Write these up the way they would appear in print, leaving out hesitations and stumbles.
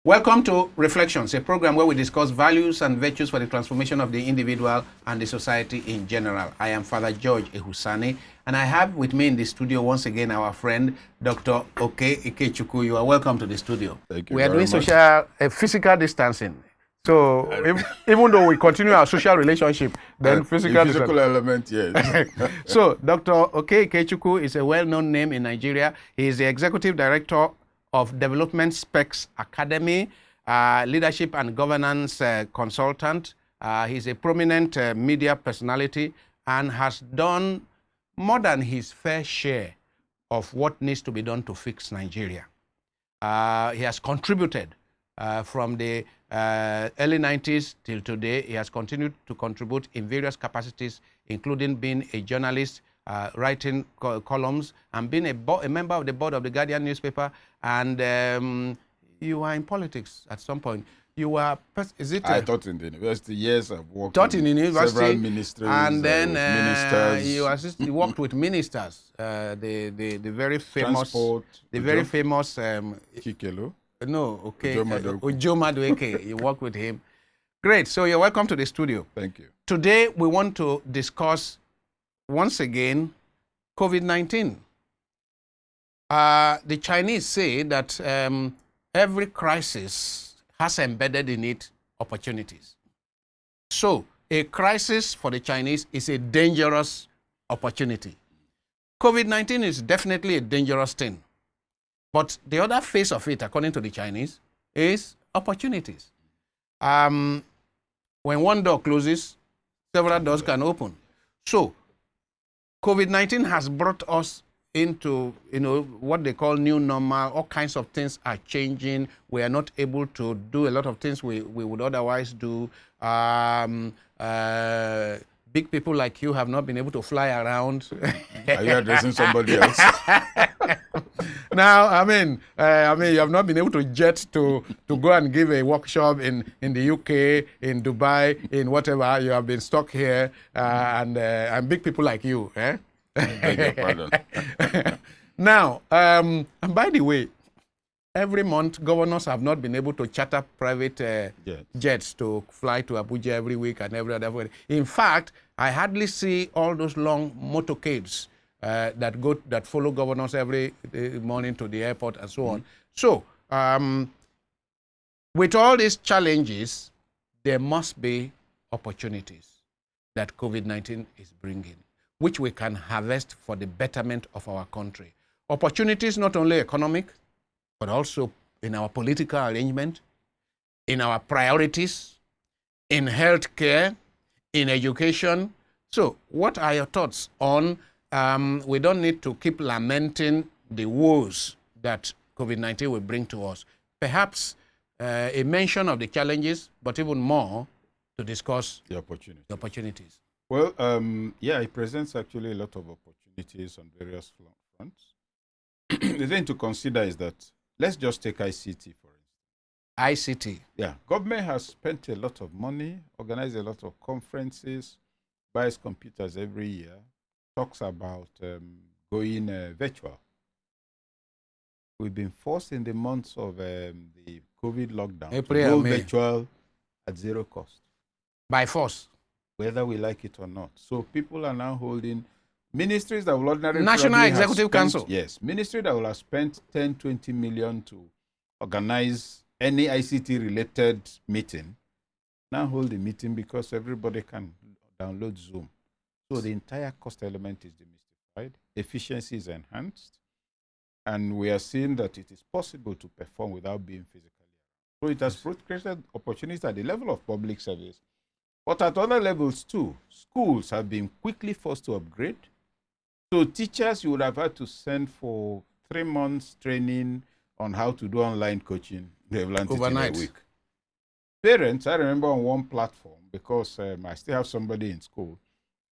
Welcome to Reflections, a program where we discuss values and virtues for the transformation of the individual and the society in general. I am Father George Ehusani, and I have with me in the studio once again our friend, Dr. Okey Ikechukwu. You are welcome to the studio. Thank you. We are doing physical distancing. So even though we continue our social relationship, then physical element, yes. So Dr. Okey Ikechukwu is a well-known name in Nigeria. He is the executive director of Development Specs Academy, leadership and governance consultant. He's a prominent media personality and has done more than his fair share of what needs to be done to fix Nigeria. He has contributed from the early 90s till today. He has continued to contribute in various capacities, including being a journalist, writing columns, and being a member of the board of the Guardian newspaper. And you were in politics at some point. You were, I taught in the university. Yes, I've worked in the university, several ministries, and then ministers. you worked with ministers. The very famous, Transport, very famous. Kikelo. No, okay. Ojo Madueke. You work with him. Great. So you're welcome to the studio. Thank you. Today we want to discuss once again COVID-19. The Chinese say that every crisis has embedded in it opportunities. So a crisis for the Chinese is a dangerous opportunity. COVID-19 is definitely a dangerous thing. But the other face of it, according to the Chinese, is opportunities. When one door closes, several doors can open. So COVID-19 has brought us into, what they call new normal. All kinds of things are changing. We are not able to do a lot of things we would otherwise do. Big people like you have not been able to fly around. Are you addressing somebody else? Now, I mean, you have not been able to jet to go and give a workshop in the UK, in Dubai, in whatever. You have been stuck here, and big people like you. Eh? Beg your pardon. Now, and by the way, every month, governors have not been able to charter private jets to fly to Abuja every week and every other week. In fact, I hardly see all those long motorcades that follow governors every morning to the airport and so on. So, with all these challenges, there must be opportunities that COVID-19 is bringing, which we can harvest for the betterment of our country. Opportunities not only economic, but also in our political arrangement, in our priorities, in healthcare, in education. So what are your thoughts on we don't need to keep lamenting the woes that COVID-19 will bring to us? Perhaps a mention of the challenges, but even more to discuss the opportunities. Well, it presents actually a lot of opportunities on various fronts. The thing to consider is that, let's just take ICT, for instance. ICT. Yeah. Government has spent a lot of money, organized a lot of conferences, buys computers every year, talks about going virtual. We've been forced in the months of the COVID lockdown to go virtual at zero cost. By force. Whether we like it or not. So people are now holding ministries that will ordinarily National Executive Council. Yes, ministry that will have spent 10, 20 million to organize any ICT related meeting, now hold the meeting because everybody can download Zoom. So the entire cost element is demystified, efficiency is enhanced, and we are seeing that it is possible to perform without being physically. So it has created opportunities at the level of public service. But at other levels too, schools have been quickly forced to upgrade. So teachers, you would have had to send for 3 months training on how to do online coaching. They've learned overnight. It in a week. Parents, I remember on one platform, because I still have somebody in school,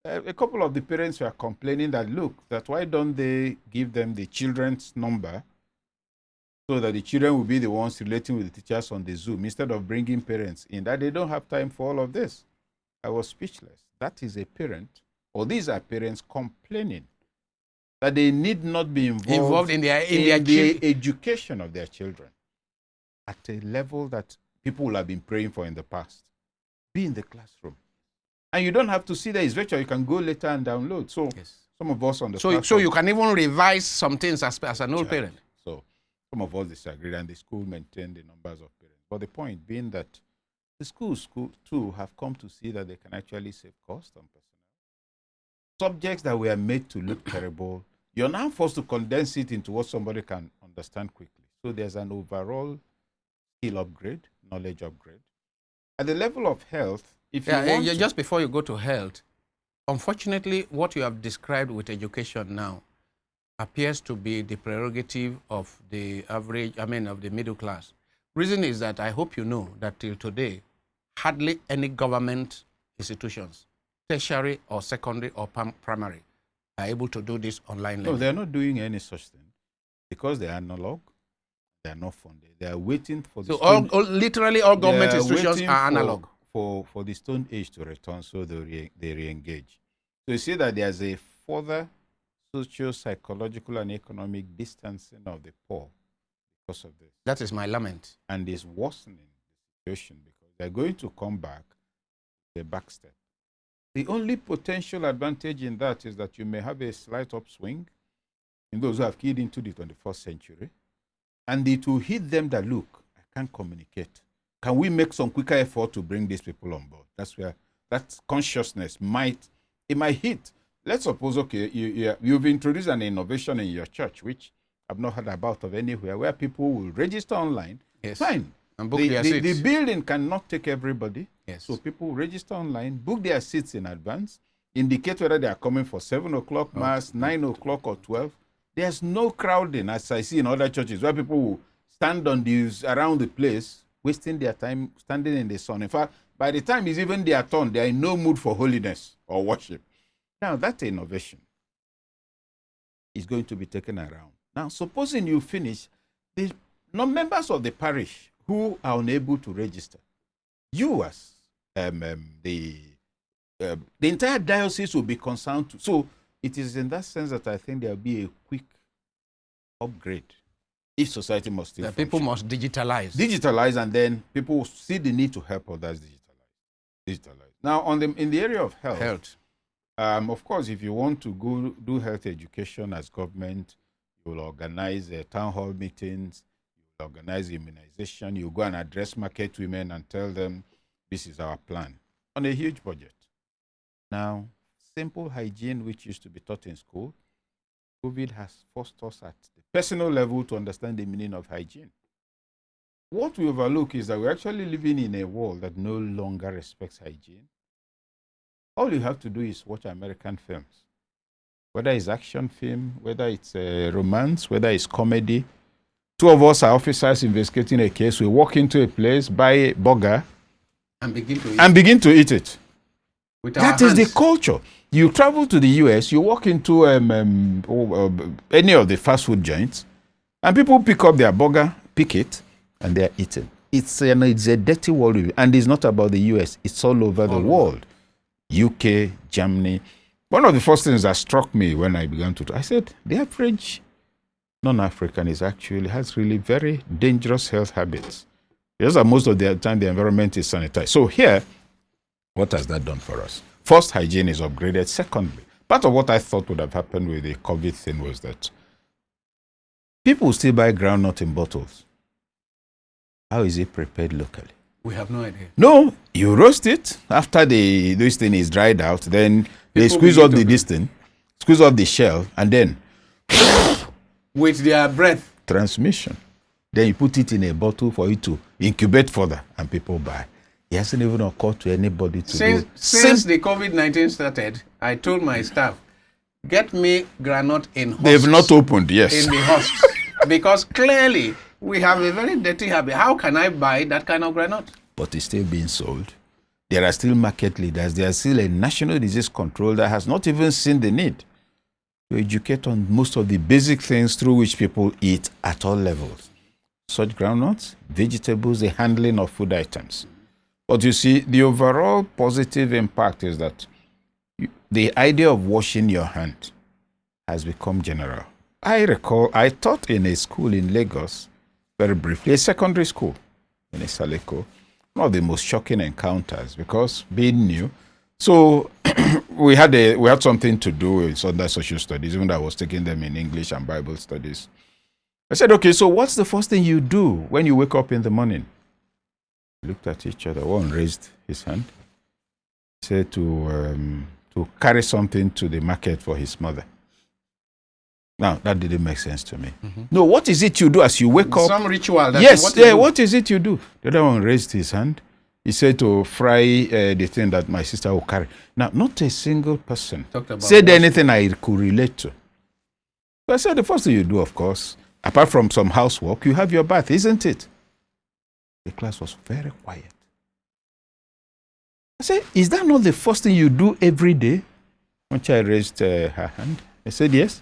a couple of the parents were complaining that, look, that why don't they give them the children's number so that the children will be the ones relating with the teachers on the Zoom instead of bringing parents in, that they don't have time for all of this. I was speechless. That is a parent, or these are parents complaining that they need not be involved in the education of their children. at a level that people will have been praying for in the past. Be in the classroom. And you don't have to see there. It's virtual. You can go later and download. So some of us on the platform. So you can even revise some things as an old parent. So some of us disagreed, and the school maintained the numbers of parents. But the point being that the schools too have come to see that they can actually save cost on personnel. Subjects that were made to look terrible, you're now forced to condense it into what somebody can understand quickly. So there's an overall skill upgrade, knowledge upgrade. At the level of health, if you want to, just before you go to health, unfortunately, what you have described with education now appears to be the prerogative of the average, of the middle class. Reason is that I hope you know that till today, hardly any government institutions, tertiary or secondary or primary, are able to do this online learning. No, they're not doing any such thing because they are analog. They are not funded. They are waiting for the literally all government institutions are analog. For the Stone Age to return, so they re-engage. So you see that there's a further socio-psychological and economic distancing of the poor because of this. That is my lament. And it's worsening the situation because they're going to come back with a backstep. The only potential advantage in that is that you may have a slight upswing in those who have keyed into the 21st century. And it will hit them that, look, I can't communicate. Can we make some quicker effort to bring these people on board? That's where that consciousness might hit. Let's suppose, okay, you've introduced an innovation in your church, which I've not heard about of anywhere, where people will register online. Yes. Fine. And book their seats. The building cannot take everybody. Yes. So people register online, book their seats in advance, indicate whether they are coming for 7 o'clock mass, 9 o'clock or 12. There's no crowding, as I see in other churches, where people will stand around the place, wasting their time standing in the sun. In fact, by the time it's even their turn, they are in no mood for holiness or worship. Now, that innovation is going to be taken around. Now, supposing you finish, the members of the parish who are unable to register, you as the entire diocese will be concerned too. So it is in that sense that I think there will be a quick upgrade if society must still function. People must digitalize. Digitalize, and then people will see the need to help others digitalize. Now, in the area of health. Of course, if you want to go do health education as government, you will organize town hall meetings, you will organize immunization, you go and address market women and tell them this is our plan on a huge budget. Now, simple hygiene, which used to be taught in school, COVID has forced us at the personal level to understand the meaning of hygiene. What we overlook is that we're actually living in a world that no longer respects hygiene. All you have to do is watch American films, whether it's action film, whether it's romance, whether it's comedy. Two of us are officers investigating a case. We walk into a place, buy a burger, and begin to eat it. That is the culture. You travel to the US, you walk into any of the fast food joints, and people pick up their burger, pick it, and they're eating. It's a dirty world, and it's not about the US. It's all over the world. UK, Germany. One of the first things that struck me when I began to, I said, the average non-African has really very dangerous health habits. Because most of the time the environment is sanitized. So here, what has that done for us? First, hygiene is upgraded. Secondly, part of what I thought would have happened with the COVID thing was that people still buy groundnut in bottles. How is it prepared locally? We have no idea. No, you roast it after this thing is dried out. Then they squeeze off squeeze off the shell, and then with their breath transmission. Then you put it in a bottle for it to incubate further, and people buy. It hasn't even occurred to anybody to do. Since the COVID-19 started, I told my staff, get me granite in husks. They've not opened, yes. In the husks. Because clearly, we have a very dirty habit. How can I buy that kind of granite? But it's still being sold. There are still market leaders. There is still a national disease control that has not even seen the need to educate on most of the basic things through which people eat at all levels. Such groundnuts, vegetables, the handling of food items. But you see, the overall positive impact is that the idea of washing your hand has become general. I recall I taught in a school in Lagos very briefly, a secondary school in Isaleko. One of the most shocking encounters because being new. So we had something to do with under social studies, even though I was taking them in English and Bible studies. I said, okay, so what's the first thing you do when you wake up in the morning? We looked at each other. One raised his hand. He said to carry something to the market for his mother. Now, that didn't make sense to me. Mm-hmm. No, what is it you do as you wake up? Some ritual. Yes, what is it you do? The other one raised his hand. He said to fry the thing that my sister will carry. Now, not a single person said anything I could relate to. So I said, the first thing you do, of course, apart from some housework, you have your bath, isn't it? The class was very quiet. I said, is that not the first thing you do every day? One child raised her hand. I said, yes.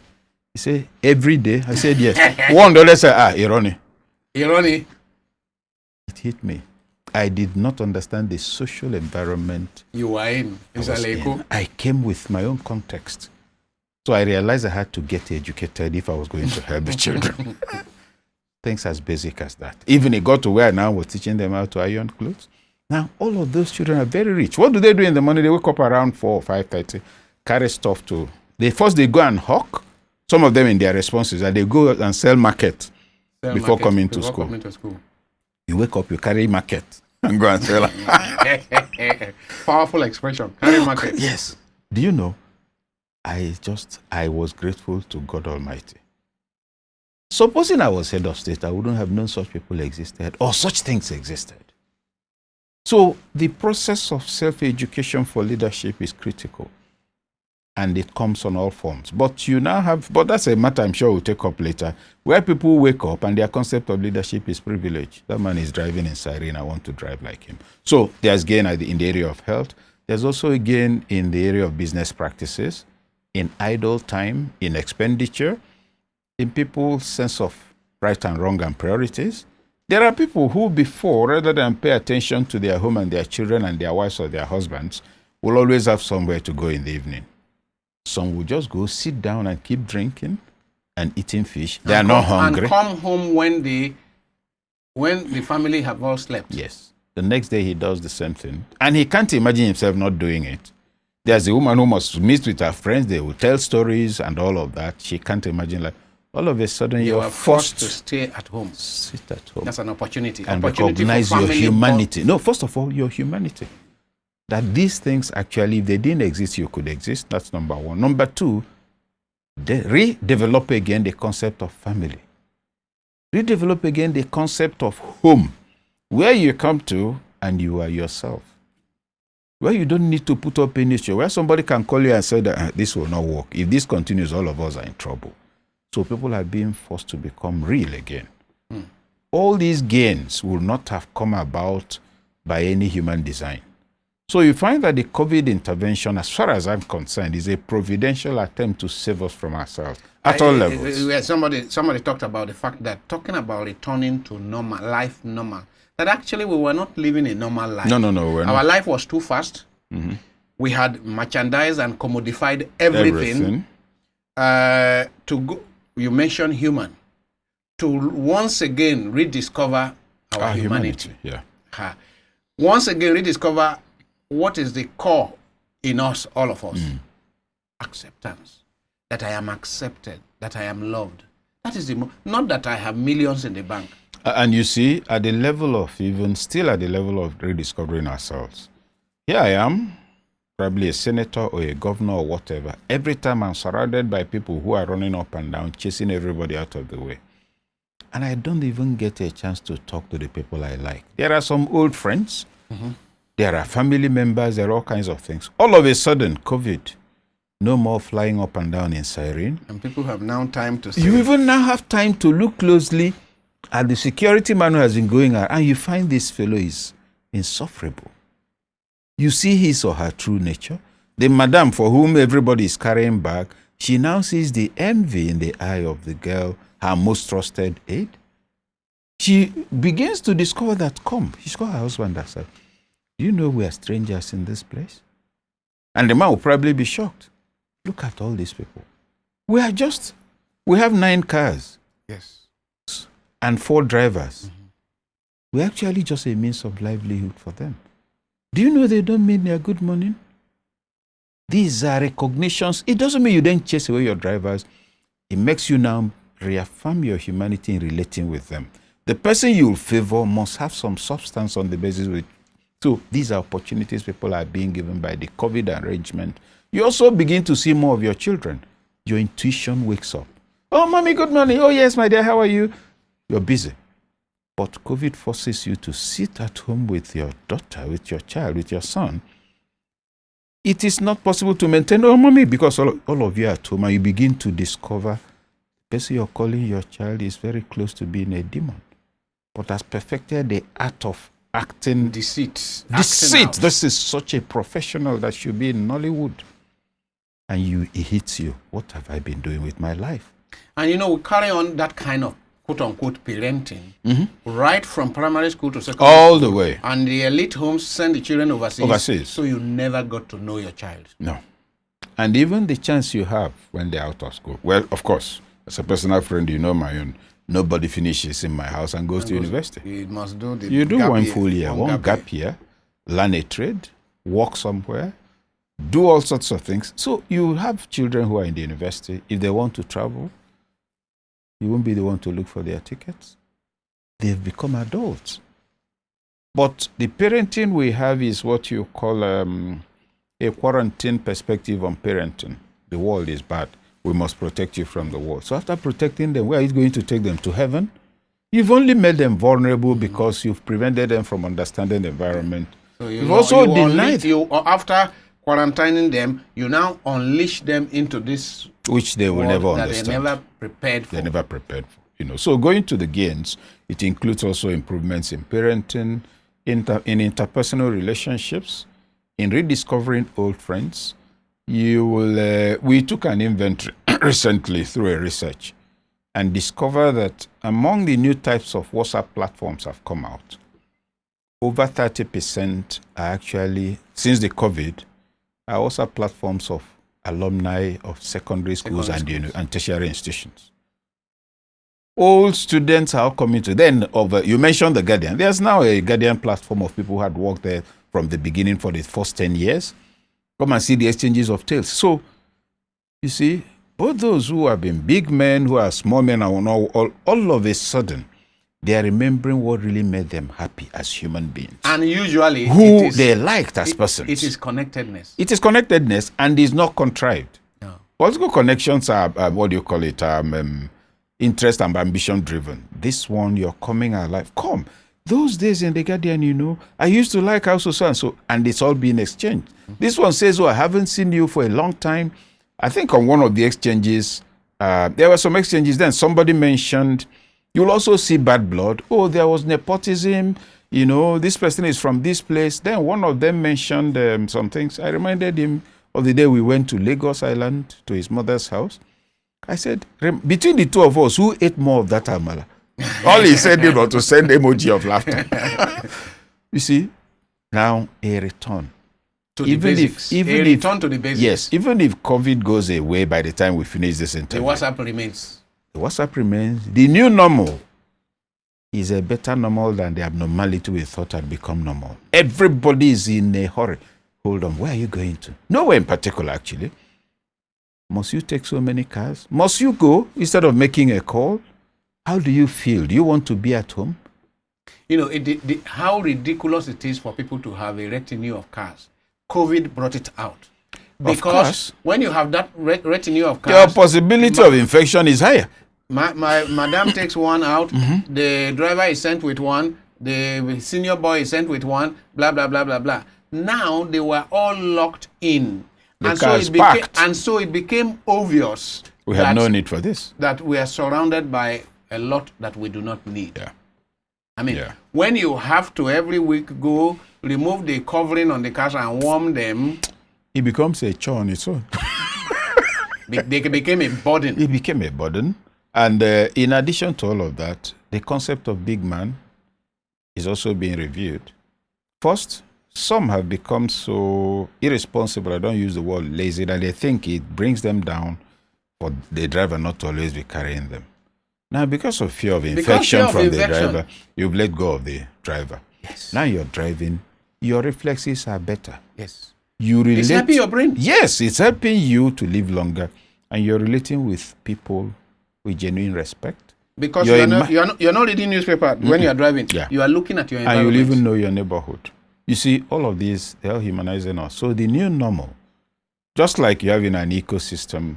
He said, every day? I said, yes. One dollar said, irony. Irony. It hit me. I did not understand the social environment you were in. I came with my own context. So I realized I had to get educated if I was going to help the children. Things as basic as that. Even it got to where now we're teaching them how to iron clothes. Now, all of those children are very rich. What do they do in the morning? They wake up around 4 or 5:30, carry stuff to... They go and hawk. Some of them in their responses are they go and sell market before coming to school. You wake up, you carry market and go and sell. Powerful expression. Carry market. Yes. Do you know, I was grateful to God Almighty. Supposing I was head of state, I wouldn't have known such people existed or such things existed. So the process of self-education for leadership is critical. And it comes on all forms. But that's a matter I'm sure we'll take up later, where people wake up and their concept of leadership is privilege. That man is driving in siren, I want to drive like him. So there's gain in the area of health. There's also a gain in the area of business practices, in idle time, in expenditure, in people's sense of right and wrong and priorities. There are people who before, rather than pay attention to their home and their children and their wives or their husbands, will always have somewhere to go in the evening. Some will just go sit down and keep drinking and eating fish. They are not hungry. And come home when the family have all slept. Yes. The next day he does the same thing. And he can't imagine himself not doing it. There's a woman who must meet with her friends. They will tell stories and all of that. She can't imagine, like, all of a sudden you are forced to stay at home. Sit at home. That's an opportunity. And recognize your humanity. No, first of all, your humanity. That these things actually, if they didn't exist, you could exist. That's number one. Number two, redevelop again the concept of family. Redevelop again the concept of home, where you come to and you are yourself. Where you don't need to put up any show, where somebody can call you and say that this will not work. If this continues, all of us are in trouble. So people are being forced to become real again. All these gains will not have come about by any human design. So you find that the COVID intervention, as far as I'm concerned, is a providential attempt to save us from ourselves at all levels. Somebody talked about the fact that talking about returning to normal, life normal, that actually we were not living a normal life. No, Our life was too fast. Mm-hmm. We had merchandised and commodified everything. You mentioned human. To once again rediscover our humanity. Yeah. Once again rediscover what is the core in us, all of us? Acceptance. That I am accepted, that I am loved. That is not that I have millions in the bank. And you see, at the level of rediscovering ourselves, here I am, probably a senator or a governor or whatever. Every time I'm surrounded by people who are running up and down, chasing everybody out of the way. And I don't even get a chance to talk to the people I like. There are some old friends. Mm-hmm. There are family members, there are all kinds of things. All of a sudden, COVID, no more flying up and down in siren. And people have now time to see. You even now have time to look closely at the security man who has been going out, and you find this fellow is insufferable. You see his or her true nature. The madam for whom everybody is carrying bag, she now sees the envy in the eye of the girl, her most trusted aide. She begins to discover that, she's got her husband herself. Do you know we are strangers in this place? And the man will probably be shocked. Look at all these people. We have 9 cars. Yes. and 4 drivers, we're actually just a means of livelihood for them. Do you know they don't mean they're good money? These are recognitions. It doesn't mean you then chase away your drivers. It makes you now reaffirm your humanity in relating with them. The person you favor must have some substance on the basis with. So these are opportunities people are being given by the COVID arrangement. You also begin to see more of your children. Your intuition wakes up. Oh, mommy, good morning. Oh, yes, my dear, how are you? You're busy. But COVID forces you to sit at home with your daughter, with your child, with your son. It is not possible to maintain, oh, mommy, because all of you are at home, and you begin to discover the person you're calling your child is very close to being a demon, but has perfected the art of acting. Deceit. This is such a professional that should be in Nollywood. And it hits you. What have I been doing with my life? And we carry on that kind of quote-unquote parenting right from primary school to secondary all school. The way. And the elite homes send the children overseas. So you never got to know your child. No. And even the chance you have when they're out of school. Well, of course, as a personal friend, you know my own. Nobody finishes in my house and goes to university. You must do the You do gap one year, full year, one gap year, learn a trade, work somewhere, do all sorts of things. So you have children who are in the university. If they want to travel, you won't be the one to look for their tickets. They've become adults. But the parenting we have is what you call a quarantine perspective on parenting. The world is bad. We must protect you from the world. So after protecting them, where are you going to take them? To heaven? You've only made them vulnerable because you've prevented them from understanding the environment. So you've also denied after quarantining them, you now unleash them into this which they will never understand. They're never prepared for. They're never prepared for. So going to the gains, it includes also improvements in parenting, in interpersonal relationships, in rediscovering old friends. We took an inventory recently through a research and discovered that among the new types of WhatsApp platforms have come out, over 30% are actually, since the COVID, are WhatsApp platforms of alumni of secondary schools and tertiary institutions. Old students are coming to you mentioned the Guardian. There's now a Guardian platform of people who had worked there from the beginning for the first 10 years. Come and see the exchanges of tales. So, you see, both those who have been big men, who are small men, all of a sudden, they are remembering what really made them happy as human beings. And usually, who they liked as persons. It is connectedness. It is connectedness and is not contrived. No. Political connections are, interest and ambition driven. This one, you're coming alive. Come. Those days in the Guardian, I used to like how so and so, and it's all being exchanged. This one says, I haven't seen you for a long time. I think on one of the exchanges, there were some exchanges then. Somebody mentioned, you'll also see bad blood. Oh, there was nepotism. This person is from this place. Then one of them mentioned some things. I reminded him of the day we went to Lagos Island to his mother's house. I said, between the two of us, who ate more of that amala? All he said was to send emoji of laughter. You see, now a return. To the basics. Return to the basics. Yes, even if COVID goes away by the time we finish this interview. The WhatsApp remains. The WhatsApp remains. The new normal is a better normal than the abnormality we thought had become normal. Everybody is in a hurry. Hold on, where are you going to? Nowhere in particular, actually. Must you take so many cars? Must you go instead of making a call? How do you feel? Do you want to be at home? How ridiculous it is for people to have a retinue of cars. COVID brought it out. Because when you have that retinue of cars, your possibility of infection is higher. My madam takes one out, the driver is sent with one, the senior boy is sent with one, blah, blah, blah, blah, blah. Now they were all locked in. So it became obvious. We have no need for this. That we are surrounded by a lot that we do not need. Yeah. When you have to every week go remove the covering on the cars and warm them, it becomes a chore on its own. They became a burden. It became a burden. And in addition to all of that, the concept of big man is also being reviewed. First, some have become so irresponsible, I don't use the word lazy, that they think it brings them down for the driver not to always be carrying them. Now, because of fear of fear infection of from infection. the driver, you've let go of the driver. Yes. Now you're driving, your reflexes are better. Yes. You relate. It's helping your brain. Yes, it's helping you to live longer, and you're relating with people with genuine respect. Because you're not reading newspaper when you are driving. Yeah. You are looking at your environment. And you'll even know your neighborhood. You see, all of these, they're humanizing us. So the new normal, just like you have in an ecosystem,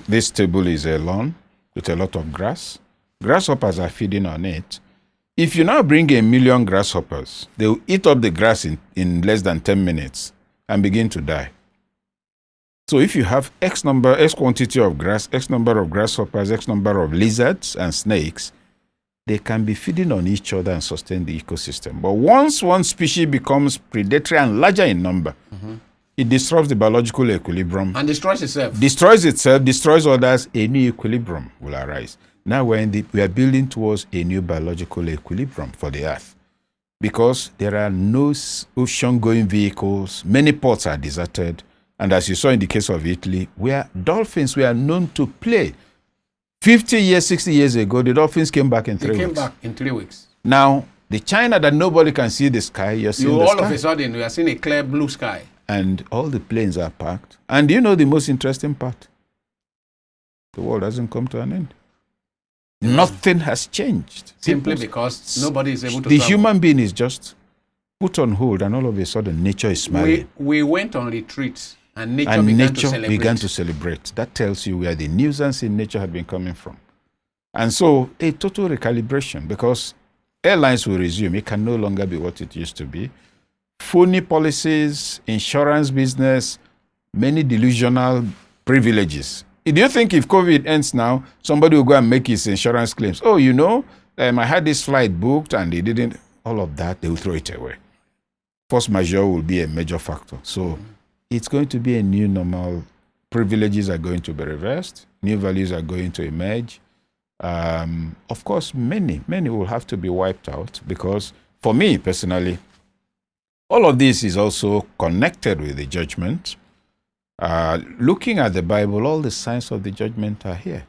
this table is a lawn with a lot of grass. Grasshoppers are feeding on it. If you now bring 1 million grasshoppers, they will eat up the grass in less than 10 minutes and begin to die. So if you have X quantity of grass, X number of grasshoppers, X number of lizards and snakes, they can be feeding on each other and sustain the ecosystem. But once one species becomes predatory and larger in number, it disrupts the biological equilibrium. And destroys itself. Destroys others, a new equilibrium will arise. Now we are building towards a new biological equilibrium for the Earth. Because there are no ocean-going vehicles, many ports are deserted, and as you saw in the case of Italy, where dolphins were known to play. 50 years, 60 years ago, the dolphins came back in 3 weeks. They came back in 3 weeks. Now, the China that nobody can see the sky, you're seeing the sky. All of a sudden, we are seeing a clear blue sky. And all the planes are parked. And do you know the most interesting part? The world hasn't come to an end. Nothing has changed. Simply because nobody is able to The travel. human being is just put on hold, and all of a sudden, nature is smiling. We went on retreat, and nature began to celebrate. That tells you where the nuisance in nature had been coming from. And so, a total recalibration, because airlines will resume. It can no longer be what it used to be. Phony policies, insurance business, many delusional privileges. Do you think if COVID ends now, somebody will go and make his insurance claims? Oh, I had this flight booked and they didn't. All of that, they will throw it away. Force majeure will be a major factor. So it's going to be a new normal. Privileges are going to be reversed. New values are going to emerge. Of course, many will have to be wiped out because, for me personally, all of this is also connected with the judgment. Looking at the Bible, all the signs of the judgment are here.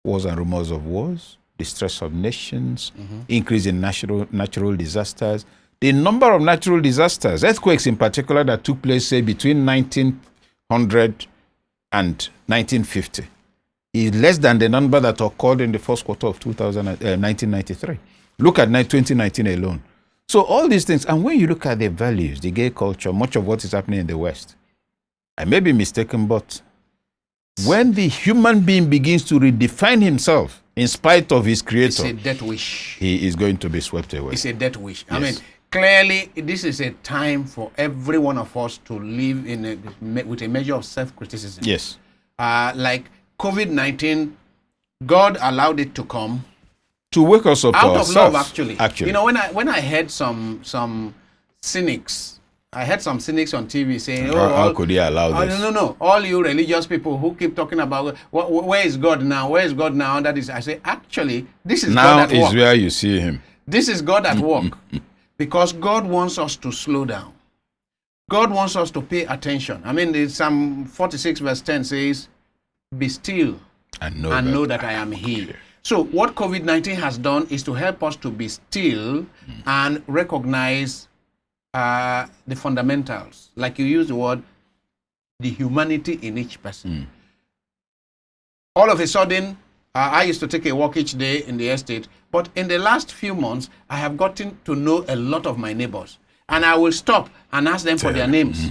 Wars and rumors of wars, distress of nations, increase in natural disasters. The number of natural disasters, earthquakes in particular, that took place, say, between 1900 and 1950, is less than the number that occurred in the first quarter of 1993. Look at 2019 alone. So all these things, and when you look at the values, the gay culture, much of what is happening in the West, I may be mistaken, but when the human being begins to redefine himself in spite of his creator, it's a death wish. He is going to be swept away. It's a death wish. Yes. I mean, clearly, this is a time for every one of us to live with a measure of self-criticism. Yes. Like COVID-19, God allowed it to come. To wake us up out to of ourselves, love, actually. When I heard some cynics, on TV saying, how could he allow this? No. All you religious people who keep talking about where is God now? Where is God now? That is, I say, actually, this is now God at work. is where you see him. This is God at work. Because God wants us to slow down. God wants us to pay attention. I mean, Psalm 46 verse 10 says, be still and know that I am He. So what COVID-19 has done is to help us to be still and recognize the fundamentals. Like you use the word, the humanity in each person. All of a sudden, I used to take a walk each day in the estate, but in the last few months, I have gotten to know a lot of my neighbors. And I will stop and ask them for their names.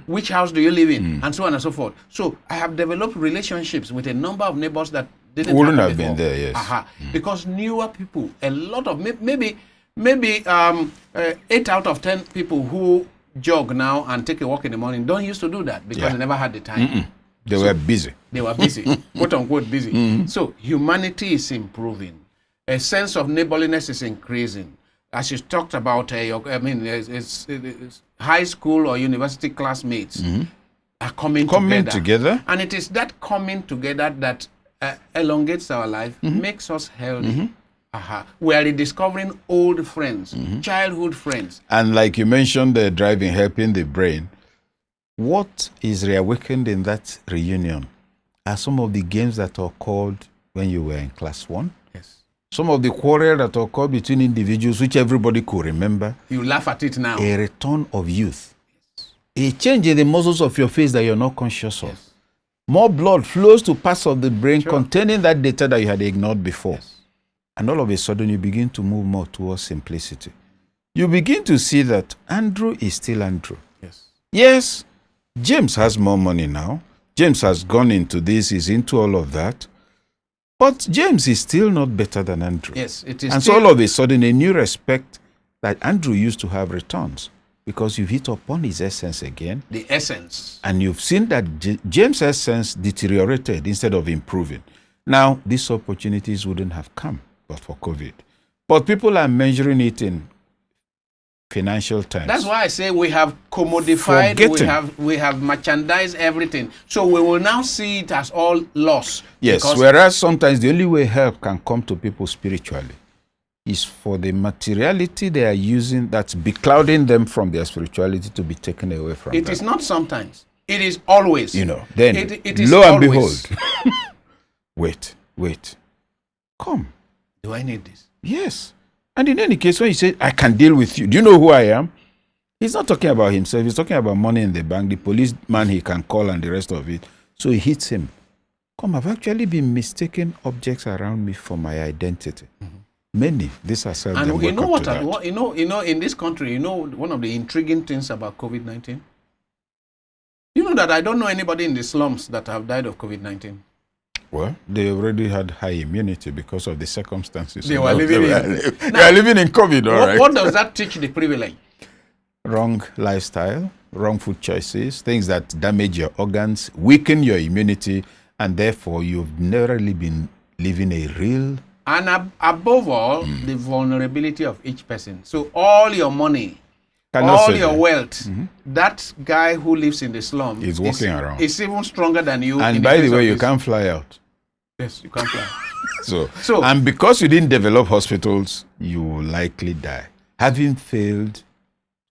Which house do you live in? And so on and so forth. So I have developed relationships with a number of neighbors that wouldn't have been there, yes. Because newer people, a lot of, maybe 8 out of 10 people who jog now and take a walk in the morning don't used to do that because they never had the time. They were busy. They were busy, quote unquote busy. So humanity is improving. A sense of neighborliness is increasing. As you talked about, it's high school or university classmates are coming together. And it is that coming together that elongates our life, makes us healthy. We are rediscovering old friends, childhood friends. And like you mentioned, the driving, helping the brain. What is reawakened in that reunion are some of the games that occurred when you were in class 1. Yes. Some of the quarrel that occurred between individuals, which everybody could remember. You laugh at it now. A return of youth. A change in the muscles of your face that you're not conscious of. Yes. More blood flows to parts of the brain Sure. containing that data that you had ignored before. Yes. And all of a sudden, you begin to move more towards simplicity. You begin to see that Andrew is still Andrew. Yes. Yes, James has more money now. James has gone into this, he's into all of that. But James is still not better than Andrew. Yes, it is. And so all of a sudden, a new respect that Andrew used to have returns because you've hit upon his essence again. The essence. And you've seen that James' essence deteriorated instead of improving. Now, these opportunities wouldn't have come but for COVID. But people are measuring it in financial terms. That's why I say we have commodified, we have merchandised everything. So we will now see it as all loss. Yes, whereas sometimes the only way help can come to people spiritually is for the materiality they are using that's beclouding them from their spirituality to be taken away from them. It is not sometimes. It is always. You know, then it is lo and always. behold, wait, come. Do I need this? Yes. And in any case, when he said, I can deal with you, do you know who I am? He's not talking about himself. He's talking about money in the bank, the policeman he can call and the rest of it. So he hits him. Come, I've actually been mistaking objects around me for my identity. Mm-hmm. Many, this has helped them And you wake know up what? to that. You know, in this country, you know, one of the intriguing things about COVID-19? You know that I don't know anybody in the slums that have died of COVID-19. Well, they already had high immunity because of the circumstances. They were living in. They are living in COVID, all right. What does that teach the privilege? Wrong lifestyle, wrong food choices, things that damage your organs, weaken your immunity, and therefore you've never really been living a real. And above all, the vulnerability of each person. So all your money, all your wealth, that guy who lives in the slum is walking around. Is even stronger than you. And by the way, you can't fly out. Yes, you can't fly. So, and because you didn't develop hospitals, you will likely die. Having failed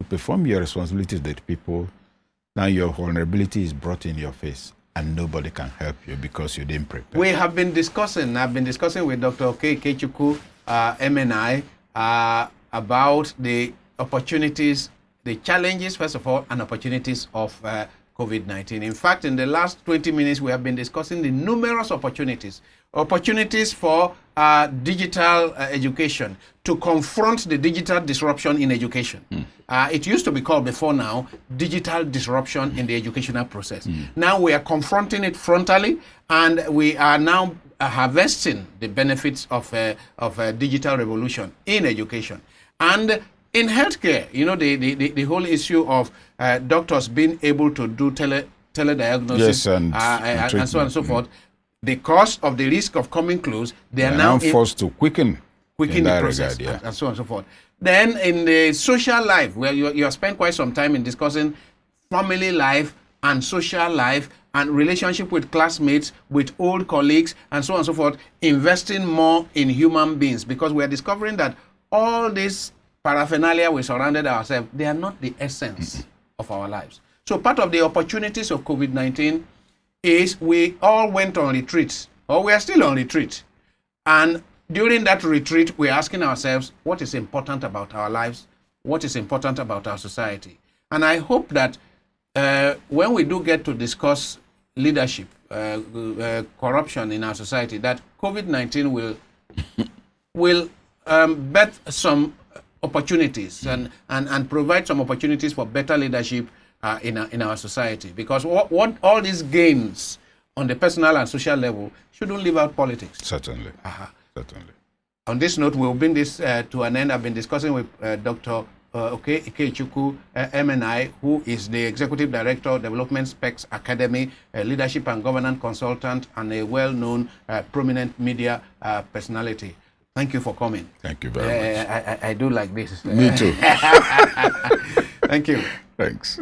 to perform your responsibilities to the people, now your vulnerability is brought in your face, and nobody can help you because you didn't prepare. We have been discussing, I've been discussing with Dr. Okey, Ikechukwu, MNI, about the opportunities, the challenges, first of all, and opportunities of COVID-19. In fact, in the last 20 minutes, we have been discussing the numerous opportunities for digital education, to confront the digital disruption in education. It used to be called before now, digital disruption in the educational process. Now we are confronting it frontally, and we are now harvesting the benefits of a digital revolution in education. And in healthcare, you know, the whole issue of doctors being able to do telediagnosis, yes, and so on and so forth, because of the risk of coming close, they are now forced to quicken the process, regard, and so on and so forth. Then in the social life, where you have spent quite some time in discussing family life and social life and relationship with classmates, with old colleagues, and so on and so forth, investing more in human beings, because we are discovering that all this paraphernalia we surrounded ourselves, they are not the essence of our lives. So part of the opportunities of COVID-19 is we all went on retreat, or we are still on retreat. And during that retreat, we're asking ourselves, what is important about our lives? What is important about our society? And I hope that when we do get to discuss leadership, corruption in our society, that COVID-19 will bet some opportunities and provide some opportunities for better leadership in our society. Because what all these gains on the personal and social level shouldn't leave out politics. Certainly. Certainly. On this note, we'll bring this to an end. I've been discussing with Dr. Okey, Ikechukwu, MNI, who is the Executive Director, Development Specs Academy, a leadership and governance consultant, and a well-known prominent media personality. Thank you for coming. Thank you very much. I do like this. Me too. Thank you. Thanks.